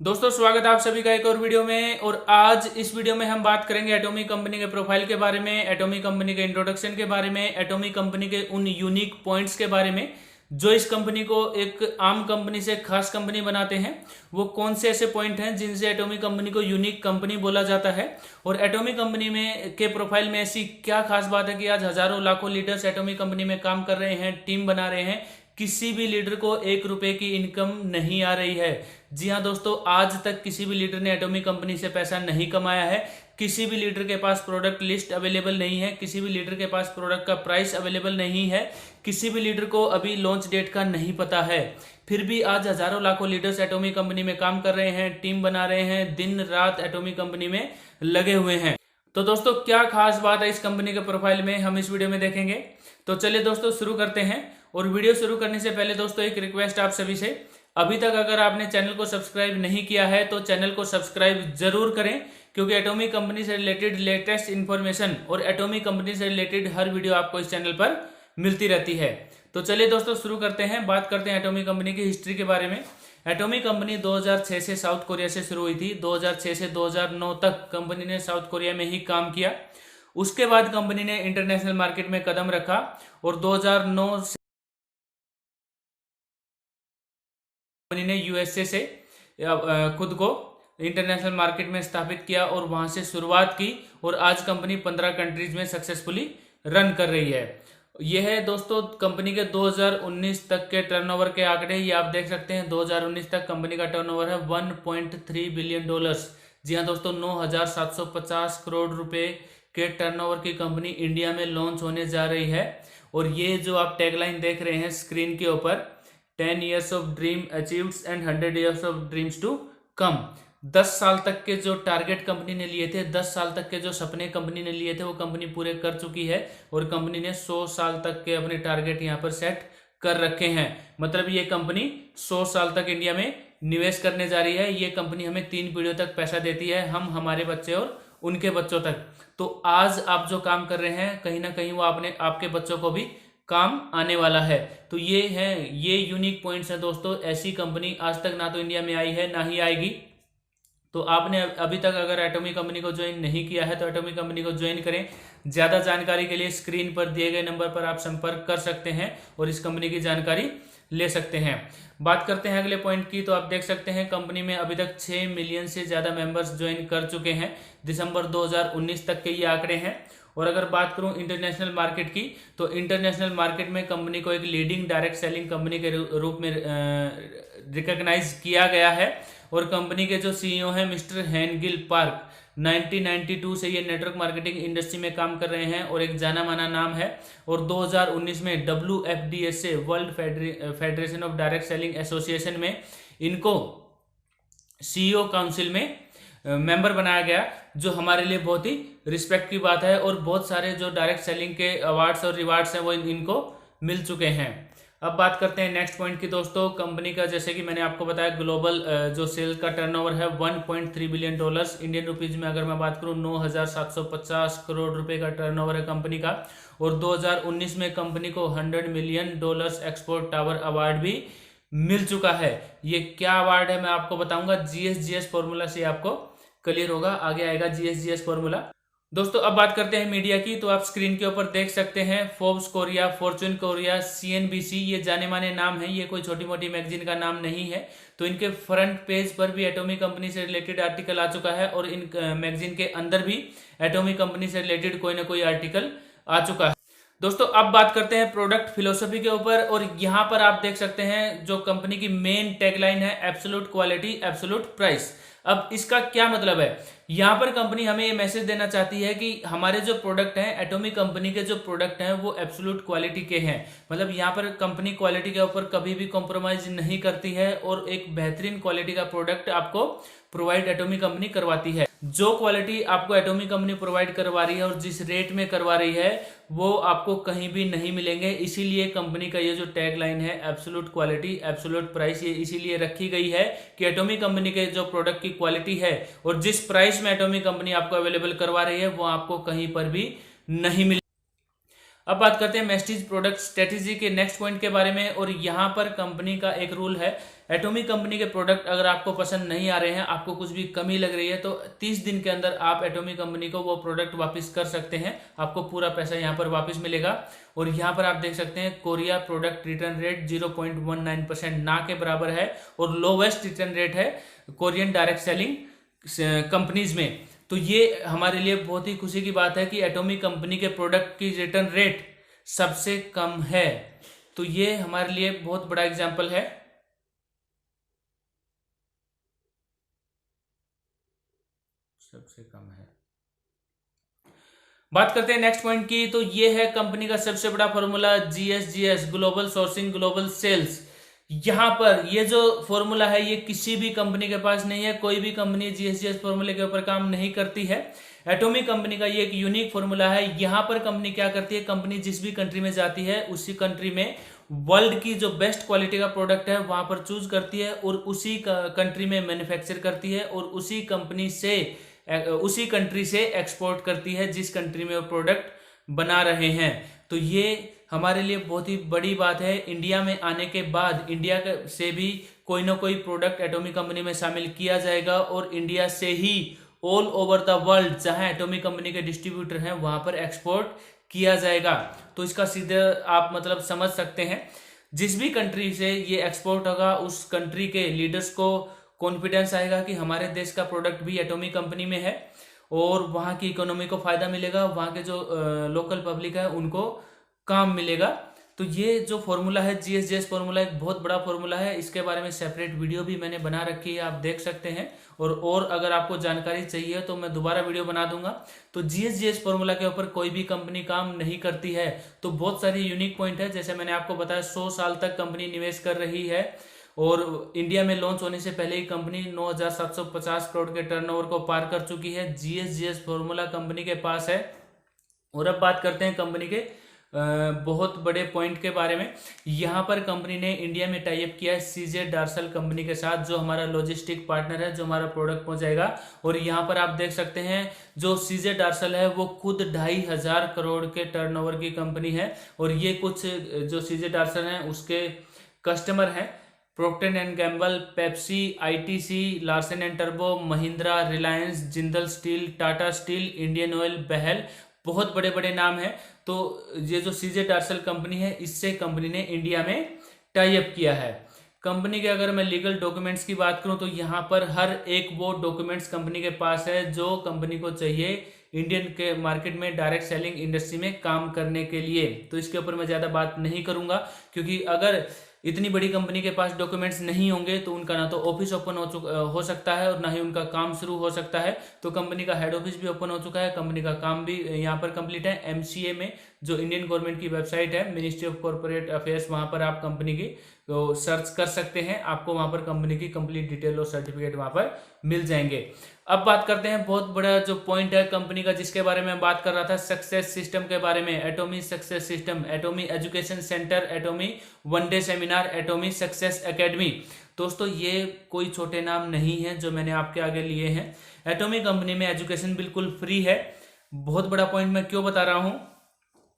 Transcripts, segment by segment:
दोस्तों स्वागत है आप सभी का एक और वीडियो में। और आज इस वीडियो में हम बात करेंगे एटॉमिक कंपनी के प्रोफाइल के बारे में, एटॉमिक कंपनी के इंट्रोडक्शन के बारे में, एटॉमिक कंपनी के उन यूनिक पॉइंट्स के बारे में जो इस कंपनी को एक आम कंपनी से खास कंपनी बनाते हैं। वो कौन से ऐसे पॉइंट हैं जिनसे एटॉमिक कंपनी को यूनिक कंपनी बोला जाता है, और एटॉमिक कंपनी में के प्रोफाइल में ऐसी क्या खास बात है कि आज हजारों लाखों लीडर्स एटॉमिक कंपनी में काम कर रहे हैं, टीम बना रहे हैं, किसी भी लीडर को 1 रुपए की इनकम नहीं आ रही है। जी हाँ दोस्तों, आज तक किसी भी लीडर ने एटॉमिक कंपनी से पैसा नहीं कमाया है। किसी भी लीडर के पास प्रोडक्ट लिस्ट अवेलेबल नहीं है, किसी भी लीडर के पास प्रोडक्ट का प्राइस अवेलेबल नहीं है, किसी भी लीडर को अभी लॉन्च डेट का नहीं पता है। फिर भी आज हजारों लाखों लीडर्स एटॉमिक कंपनी में काम कर रहे हैं, टीम बना रहे हैं, दिन रात एटॉमिक कंपनी में लगे हुए हैं। तो दोस्तों क्या खास बात है इस कंपनी के प्रोफाइल में, हम इस वीडियो में देखेंगे। तो चलिए दोस्तों शुरू करते हैं। और वीडियो शुरू करने से पहले दोस्तों एक रिक्वेस्ट आप सभी से, अभी तक अगर आपने चैनल को सब्सक्राइब नहीं किया है तो चैनल को सब्सक्राइब जरूर करें, क्योंकि एटॉमिक कंपनी से रिलेटेड लेटेस्ट इन्फॉर्मेशन और एटॉमिक कंपनी से रिलेटेड हर वीडियो आपको इस चैनल पर मिलती रहती है। तो चलिए दोस्तों शुरू करते हैं, बात करते हैं एटॉमिक कंपनी की हिस्ट्री के बारे में। एटॉमिक कंपनी 2006 से साउथ कोरिया से शुरू हुई थी। 2006 से 2009 तक कंपनी ने साउथ कोरिया में ही काम किया। उसके बाद कंपनी ने इंटरनेशनल मार्केट में कदम रखा और 2009 से कंपनी ने यूएसए से खुद को इंटरनेशनल मार्केट में स्थापित किया और वहां से शुरुआत की, और आज कंपनी 15 कंट्रीज में सक्सेसफुली रन कर रही है। यह है दोस्तों कंपनी के 2019 तक के टर्नओवर के आंकड़े, ये आप देख सकते हैं। 2019 तक कंपनी का टर्नओवर है 1.3 बिलियन डॉलर्स। जी हाँ दोस्तों, 9,750 करोड़ रुपए के टर्नओवर की कंपनी इंडिया में लॉन्च होने जा रही है। और ये जो आप टैगलाइन देख रहे हैं स्क्रीन के ऊपर, 10 years of dream achieved and 100 years of dreams to come। 10 साल तक के जो टारगेट कंपनी ने लिए थे, 10 साल तक के जो सपने कंपनी ने लिए थे, वो कंपनी पूरे कर चुकी है। और कंपनी ने 100 साल तक के अपने टारगेट यहाँ पर सेट कर रखे हैं। मतलब ये कंपनी 100 साल तक इंडिया में निवेश करने जा रही है। ये कंपनी हमें 3 पीढ़ियों तक पैसा देती है, हम, हमारे बच्चे और उनके बच्चों तक। तो आज आप जो काम कर रहे हैं, कहीं ना कहीं वो आपके बच्चों को भी काम आने वाला है। तो ये यूनिक पॉइंट्स हैं दोस्तों। ऐसी कंपनी आज तक ना तो इंडिया में आई है, ना ही आएगी। तो आपने अभी तक अगर एटॉमिक कंपनी को ज्वाइन नहीं किया है तो एटॉमिक कंपनी को ज्वाइन करें। ज्यादा जानकारी के लिए स्क्रीन पर दिए गए नंबर पर आप संपर्क कर सकते हैं और इस कंपनी की जानकारी ले सकते हैं। बात करते हैं अगले पॉइंट की। तो आप देख सकते हैं कंपनी में अभी तक 6 मिलियन से ज्यादा मेंबर्स ज्वाइन कर चुके हैं। दिसंबर 2019 तक के ये आंकड़े हैं। और अगर बात करूं इंटरनेशनल मार्केट की, तो इंटरनेशनल मार्केट में कंपनी को एक लीडिंग डायरेक्ट सेलिंग कंपनी के रूप में रिकॉग्नाइज किया गया है। और कंपनी के जो सीईओ हैं मिस्टर हैनगिल पार्क, 1992 से ये नेटवर्क मार्केटिंग इंडस्ट्री में काम कर रहे हैं और एक जाना माना नाम है। और 2019 में WFDSA world federation of direct selling association में इनको सीईओ काउंसिल में मेंबर बनाया गया, जो हमारे लिए बहुत ही रिस्पेक्ट की बात है। और बहुत सारे जो डायरेक्ट सेलिंग के अवार्ड्स और रिवार्ड्स हैं वो इनको मिल चुके हैं। अब बात करते हैं नेक्स्ट पॉइंट की दोस्तों। कंपनी का, जैसे कि मैंने आपको बताया, ग्लोबल जो सेल का टर्नओवर है 1.3 बिलियन डॉलर्स। इंडियन रुपीज में अगर मैं बात करूं 9,750 करोड़ रुपए का टर्नओवर है कंपनी का। और 2019 में कंपनी को 100 million dollars export tower award भी मिल चुका है। ये क्या अवार्ड है मैं आपको बताऊंगा, GSGS फॉर्मूला से आपको क्लियर होगा, आगे आएगा GSGS फॉर्मूला। दोस्तों अब बात करते हैं मीडिया की। तो आप स्क्रीन के ऊपर देख सकते हैं Forbes Korea, Fortune Korea, CNBC, ये जाने माने नाम है, ये कोई छोटी मोटी मैगजीन का नाम नहीं है। तो इनके फ्रंट पेज पर भी एटॉमिक कंपनी से रिलेटेड आर्टिकल आ चुका है, और इन मैगजीन के अंदर भी एटॉमिक कंपनी से रिलेटेड कोई ना कोई आर्टिकल आ चुका है। दोस्तों अब बात करते हैं प्रोडक्ट फिलोसफी के ऊपर। और यहां पर आप देख सकते हैं जो कंपनी की मेन टैगलाइन है, एब्सोल्यूट क्वालिटी एब्सोल्यूट प्राइस। अब इसका क्या मतलब है, यहां पर कंपनी हमें ये मैसेज देना चाहती है कि हमारे जो प्रोडक्ट हैं, एटॉमिक कंपनी के जो प्रोडक्ट हैं वो एब्सोल्यूट क्वालिटी के हैं। मतलब यहां पर कंपनी क्वालिटी के ऊपर कभी भी कॉम्प्रोमाइज नहीं करती है, और एक बेहतरीन क्वालिटी का प्रोडक्ट आपको प्रोवाइड एटॉमिक कंपनी करवाती है। जो क्वालिटी आपको एटॉमिक कंपनी प्रोवाइड करवा रही है और जिस रेट में करवा रही है, वो आपको कहीं भी नहीं मिलेंगे। इसीलिए कंपनी का ये जो टैग लाइन है, एब्सोल्यूट क्वालिटी एब्सोल्यूट प्राइस, ये इसीलिए रखी गई है कि एटॉमिक कंपनी के जो प्रोडक्ट की क्वालिटी है और जिस प्राइस में एटॉमिक कंपनी आपको अवेलेबल करवा रही है, वो आपको कहीं पर भी नहीं मिले। अब बात करते हैं मेस्टीज प्रोडक्ट स्ट्रेटेजी के नेक्स्ट पॉइंट के बारे में। और यहाँ पर कंपनी का एक रूल है, एटॉमिक कंपनी के प्रोडक्ट अगर आपको पसंद नहीं आ रहे हैं, आपको कुछ भी कमी लग रही है, तो 30 दिन के अंदर आप एटॉमिक कंपनी को वो प्रोडक्ट वापस कर सकते हैं, आपको पूरा पैसा यहाँ पर वापस मिलेगा। और यहाँ पर आप देख सकते हैं कोरिया प्रोडक्ट रिटर्न रेट 0.19% ना के बराबर है, और लोवेस्ट रिटर्न रेट है कोरियन डायरेक्ट सेलिंग कंपनीज में। तो ये हमारे लिए बहुत ही खुशी की बात है कि एटॉमिक कंपनी के प्रोडक्ट की रिटर्न रेट सबसे कम है। तो ये हमारे लिए बहुत बड़ा एग्जाम्पल है। सबसे कम है। बात करते हैं नेक्स्ट पॉइंट की। तो ये है कंपनी का सबसे बड़ा formula GSGS, global sourcing global sales. यहां पर ये जो फॉर्मूला है ये किसी भी कंपनी के पास नहीं है, कोई भी कंपनी GSGS फॉर्मूले के ऊपर काम नहीं करती है। एटॉमिक कंपनी का ये एक यूनिक फॉर्मूला है। यहां पर कंपनी क्या करती है, कंपनी जिस भी कंट्री में जाती है उसी कंट्री में वर्ल्ड की जो बेस्ट क्वालिटी का प्रोडक्ट है वहां पर चूज करती है और उसी कंट्री में मैन्युफैक्चर करती है और उसी कंपनी से उसी कंट्री से एक्सपोर्ट करती है जिस कंट्री में वो प्रोडक्ट बना रहे हैं। तो ये हमारे लिए बहुत ही बड़ी बात है। इंडिया में आने के बाद इंडिया से भी कोई ना कोई प्रोडक्ट एटॉमिक कंपनी में शामिल किया जाएगा और इंडिया से ही ऑल ओवर द वर्ल्ड जहां एटॉमिक कंपनी के डिस्ट्रीब्यूटर हैं वहां पर एक्सपोर्ट किया जाएगा। तो इसका सीधे आप मतलब समझ सकते हैं, जिस भी कंट्री से ये एक्सपोर्ट होगा उस कंट्री के लीडर्स को कॉन्फिडेंस आएगा कि हमारे देश का प्रोडक्ट भी एटॉमिक कंपनी में है और वहाँ की इकोनॉमी को फायदा मिलेगा, वहाँ के जो लोकल पब्लिक है उनको काम मिलेगा। तो ये जो फॉर्मूला है GSGS फॉर्मूला एक बहुत बड़ा फॉर्मूला है। इसके बारे में सेपरेट वीडियो भी मैंने बना रखी है, आप देख सकते हैं। और अगर आपको जानकारी चाहिए तो मैं दोबारा वीडियो बना दूंगा। तो GSGS फॉर्मूला के ऊपर कोई भी कंपनी काम नहीं करती है। तो बहुत सारी यूनिक पॉइंट है, जैसे मैंने आपको बताया 100 साल तक कंपनी निवेश कर रही है और इंडिया में लॉन्च होने से पहले ही कंपनी 9,750 करोड़ के टर्नओवर को पार कर चुकी है। GSGS फॉर्मूला कंपनी के पास है। और अब बात करते हैं कंपनी के बहुत बड़े पॉइंट के बारे में। यहाँ पर कंपनी ने इंडिया में टाई अप किया है CJ डार्सल कंपनी के साथ, जो हमारा लॉजिस्टिक पार्टनर है, जो हमारा प्रोडक्ट पहुंचाएगा। और यहाँ पर आप देख सकते हैं जो CJ डार्सल है वो खुद 2,500 करोड़ के टर्नओवर की कंपनी है। और ये कुछ जो CJ डार्सल है उसके कस्टमर हैं proctor and Gamble, Pepsi, ITC, Larsen and turbo, Mahindra, Reliance, Jindal steel, Tata steel, Indian oil, Behl, बहुत बड़े बड़े नाम हैं। तो ये जो CJ डार्सल कंपनी है इससे कंपनी ने इंडिया में टाई अप किया है। कंपनी के अगर मैं लीगल डॉक्यूमेंट्स की बात करूं तो यहाँ पर हर एक वो डॉक्यूमेंट्स कंपनी के पास है जो कंपनी को चाहिए इंडियन के मार्केट में डायरेक्ट सेलिंग इंडस्ट्री में काम करने के लिए। तो इसके ऊपर मैं ज़्यादा बात नहीं करूंगा, क्योंकि अगर इतनी बड़ी कंपनी के पास डॉक्यूमेंट्स नहीं होंगे तो उनका ना तो ऑफिस ओपन हो सकता है और ना ही उनका काम शुरू हो सकता है। तो कंपनी का हेड ऑफिस भी ओपन हो चुका है, कंपनी का काम भी यहाँ पर कंप्लीट है। MCA में जो इंडियन गवर्नमेंट की वेबसाइट है, मिनिस्ट्री ऑफ कॉर्पोरेट अफेयर्स, वहाँ पर आप कंपनी की तो सर्च कर सकते हैं, आपको वहाँ पर कंपनी की कंप्लीट डिटेल और सर्टिफिकेट वहाँ पर मिल जाएंगे। अब बात करते हैं बहुत बड़ा जो पॉइंट है कंपनी का जिसके बारे में बात कर रहा था, सक्सेस सिस्टम के बारे में। एटॉमी success system, एटॉमी education centre, एटॉमी one day seminar, एटॉमी success academy. दोस्तों ये कोई छोटे नाम नहीं है जो मैंने आपके आगे लिए हैं। एटॉमी कंपनी में एजुकेशन बिल्कुल फ्री है। बहुत बड़ा पॉइंट मैं क्यों बता रहा हूँ,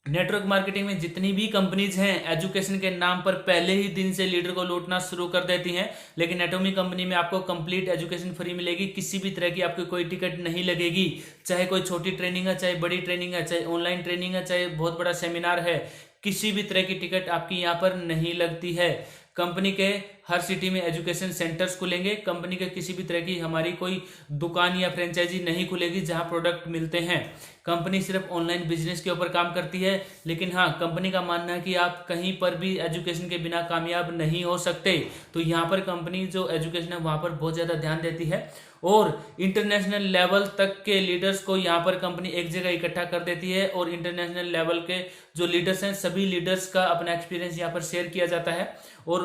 नेटवर्क मार्केटिंग में जितनी भी कंपनीज हैं एजुकेशन के नाम पर पहले ही दिन से लीडर को लूटना शुरू कर देती हैं, लेकिन एटॉमी कंपनी में आपको कंप्लीट एजुकेशन फ्री मिलेगी। किसी भी तरह की आपको कोई टिकट नहीं लगेगी, चाहे कोई छोटी ट्रेनिंग है, चाहे बड़ी ट्रेनिंग है, चाहे ऑनलाइन ट्रेनिंग है, चाहे बहुत बड़ा सेमिनार है, किसी भी तरह की टिकट आपकी यहाँ पर नहीं लगती है। कंपनी के हर सिटी में एजुकेशन सेंटर्स खुलेंगे। कंपनी के किसी भी तरह की हमारी कोई दुकान या फ्रेंचाइजी नहीं खुलेगी जहां प्रोडक्ट मिलते हैं। कंपनी सिर्फ ऑनलाइन बिजनेस के ऊपर काम करती है, लेकिन हाँ कंपनी का मानना है कि आप कहीं पर भी एजुकेशन के बिना कामयाब नहीं हो सकते। तो यहाँ पर कंपनी जो एजुकेशन है वहाँ पर बहुत ज़्यादा ध्यान देती है और इंटरनेशनल लेवल तक के लीडर्स को यहाँ पर कंपनी एक जगह इकट्ठा कर देती है और इंटरनेशनल लेवल के जो लीडर्स हैं सभी लीडर्स का अपना एक्सपीरियंस यहाँ पर शेयर किया जाता है और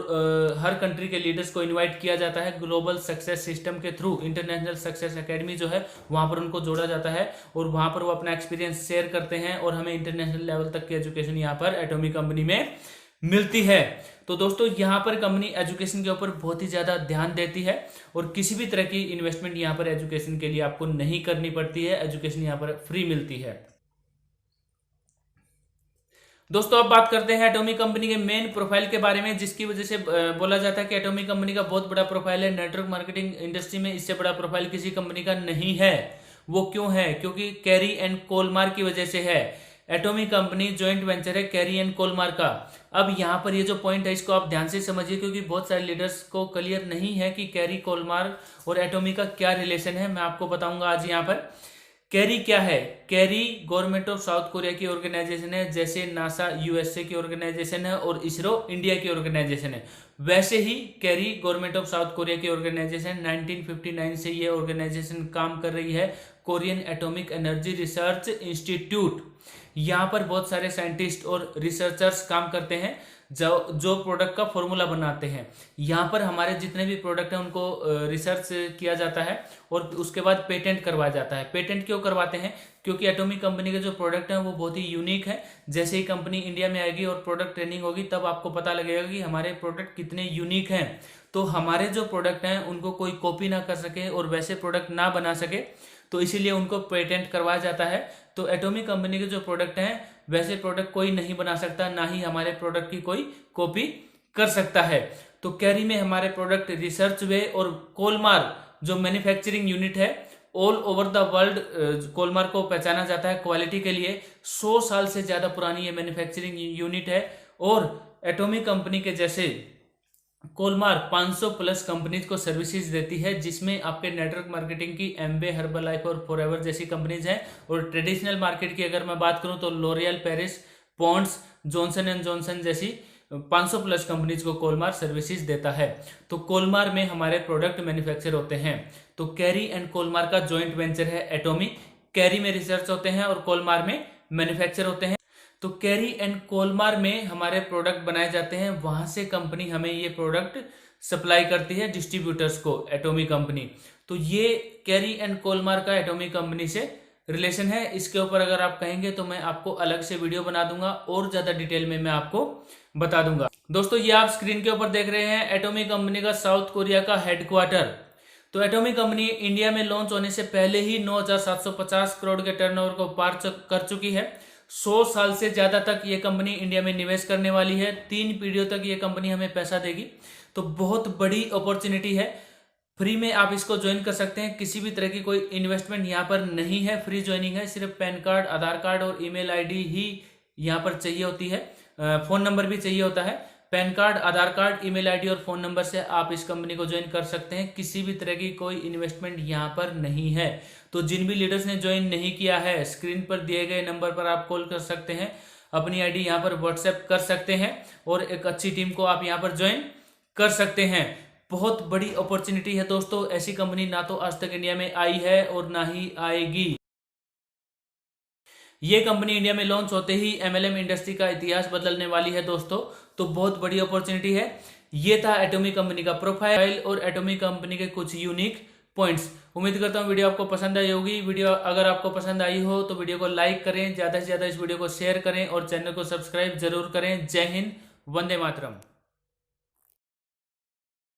हर कंट्री के लीडर्स को इनवाइट किया जाता है ग्लोबल सक्सेस सिस्टम के थ्रू। इंटरनेशनल सक्सेस एकेडमी जो है वहाँ पर उनको जोड़ा जाता है और वहाँ पर वो अपना एक्सपीरियंस शेयर करते हैं और हमें इंटरनेशनल लेवल तक की एजुकेशन यहाँ पर एटॉमी कंपनी में मिलती है। तो दोस्तों यहाँ पर कंपनी एजुकेशन के ऊपर बहुत ही ज़्यादा ध्यान देती है और किसी भी तरह की इन्वेस्टमेंट यहाँ पर एजुकेशन के लिए आपको नहीं करनी पड़ती है। एजुकेशन यहाँ पर फ्री मिलती है। दोस्तों अब बात करते हैं एटॉमिक कंपनी के मेन प्रोफाइल के बारे में, जिसकी वजह से बोला जाता है कि एटॉमिक कंपनी का बहुत बड़ा प्रोफाइल है। नेटवर्क मार्केटिंग इंडस्ट्री में इससे बड़ा प्रोफाइल किसी कंपनी का नहीं है। वो क्यों है? क्योंकि कैरी एंड कोलमार की वजह से है। एटॉमिक कंपनी जॉइंट वेंचर है कैरी एंड कोलमार का। अब यहाँ पर ये जो पॉइंट है इसको आप ध्यान से समझिए, क्योंकि बहुत सारे लीडर्स को क्लियर नहीं है कि कैरी, कोलमार और एटॉमिक का क्या रिलेशन है। मैं आपको बताऊंगा आज यहाँ पर। कैरी क्या है? Carry government of South Korea की ऑर्गेनाइजेशन है, जैसे नासा यूएसए की ऑर्गेनाइजेशन है और इसरो इंडिया की ऑर्गेनाइजेशन है, वैसे ही KAERI government of South Korea की ऑर्गेनाइजेशन 1959 से ये ऑर्गेनाइजेशन काम कर रही है। Korean atomic energy research institute, यहाँ पर बहुत सारे साइंटिस्ट और रिसर्चर्स काम करते हैं जो प्रोडक्ट का फॉर्मूला बनाते हैं। यहाँ पर हमारे जितने भी प्रोडक्ट हैं उनको रिसर्च किया जाता है और उसके बाद पेटेंट करवाया जाता है। पेटेंट क्यों करवाते हैं? क्योंकि एटॉमिक कंपनी के जो प्रोडक्ट हैं वो बहुत ही यूनिक है। जैसे ही कंपनी इंडिया में आएगी और प्रोडक्ट ट्रेनिंग होगी तब आपको पता लगेगा कि हमारे प्रोडक्ट कितने यूनिक हैं। तो हमारे जो प्रोडक्ट हैं उनको कोई कॉपी ना कर सके और वैसे प्रोडक्ट ना बना सके, तो इसीलिए उनको पेटेंट करवाया जाता है। तो एटॉमिक कंपनी के जो प्रोडक्ट हैं वैसे प्रोडक्ट कोई नहीं बना सकता, ना ही हमारे प्रोडक्ट की कोई कॉपी कर सकता है। तो कैरी में हमारे प्रोडक्ट रिसर्च वे और कोलमार जो मैन्युफैक्चरिंग यूनिट है, ऑल ओवर द वर्ल्ड कोलमार को पहचाना जाता है क्वालिटी के लिए। 100 साल से ज्यादा पुरानी ये मैन्युफैक्चरिंग यूनिट है और एटॉमिक कंपनी के जैसे कोलमार 500 प्लस कंपनीज को सर्विसेज देती है, जिसमें आपके नेटवर्क मार्केटिंग की एम्बे, हर्बल लाइफ और फॉरएवर जैसी कंपनीज हैं। और ट्रेडिशनल मार्केट की अगर मैं बात करूं तो L'Oreal, Paris, Pond's, Johnson and Johnson जैसी 500 प्लस कंपनीज को कोलमार सर्विसेज देता है। तो कोलमार में हमारे प्रोडक्ट मैन्युफैक्चर होते हैं। तो कैरी एंड कोलमार का जॉइंट वेंचर है एटॉमिक। कैरी में रिसर्च होते हैं और कोलमार में मैन्युफैक्चर होते हैं। तो कैरी एंड कोलमार में हमारे प्रोडक्ट बनाए जाते हैं, वहां से कंपनी हमें ये प्रोडक्ट सप्लाई करती है डिस्ट्रीब्यूटर्स को, एटॉमिक कंपनी। तो ये कैरी एंड कोलमार का एटॉमिक कंपनी से रिलेशन है। इसके ऊपर अगर आप कहेंगे तो मैं आपको अलग से वीडियो बना दूंगा और ज्यादा डिटेल में मैं आपको बता दूंगा। दोस्तों ये आप स्क्रीन के ऊपर देख रहे हैं एटॉमिक कंपनी का साउथ कोरिया का हेडक्वार्टर। तो एटॉमिक कंपनी इंडिया में लॉन्च होने से पहले ही 9,750 करोड़ के टर्नओवर को पार कर चुकी है। 100 साल से ज्यादा तक ये कंपनी इंडिया में निवेश करने वाली है। 3 पीढ़ियों तक ये कंपनी हमें पैसा देगी। तो बहुत बड़ी अपॉर्चुनिटी है। फ्री में आप इसको ज्वाइन कर सकते हैं। किसी भी तरह की कोई इन्वेस्टमेंट यहाँ पर नहीं है, फ्री ज्वाइनिंग है। सिर्फ पैन कार्ड, आधार कार्ड और ईमेल आईडी ही यहाँ पर चाहिए होती है। फोन नंबर भी चाहिए होता है। पैन कार्ड, आधार कार्ड, ईमेल आईडी और फोन नंबर से आप इस कंपनी को ज्वाइन कर सकते हैं। किसी भी तरह की कोई इन्वेस्टमेंट यहाँ पर नहीं है। तो जिन भी लीडर्स ने ज्वाइन नहीं किया है, स्क्रीन पर दिए गए नंबर पर आप कॉल कर सकते हैं, अपनी आईडी यहाँ पर व्हाट्सएप कर सकते हैं और एक अच्छी टीम को आप यहाँ पर ज्वाइन कर सकते हैं। बहुत बड़ी अपॉर्चुनिटी है दोस्तों। ऐसी कंपनी ना तो आज तक इंडिया में आई है और ना ही आएगी। ये कंपनी इंडिया में लॉन्च होते ही एमएलएम इंडस्ट्री का इतिहास बदलने वाली है दोस्तों। तो बहुत बड़ी अपॉर्चुनिटी है। ये था एटॉमिक कंपनी का प्रोफाइल और एटॉमिक कंपनी के कुछ यूनिक पॉइंट्स। उम्मीद करता हूँ वीडियो आपको पसंद आई होगी। वीडियो अगर आपको पसंद आई हो तो वीडियो को लाइक करें, ज्यादा से ज्यादा इस वीडियो को शेयर करें और चैनल को सब्सक्राइब जरूर करें। जय हिंद, वंदे मातरम।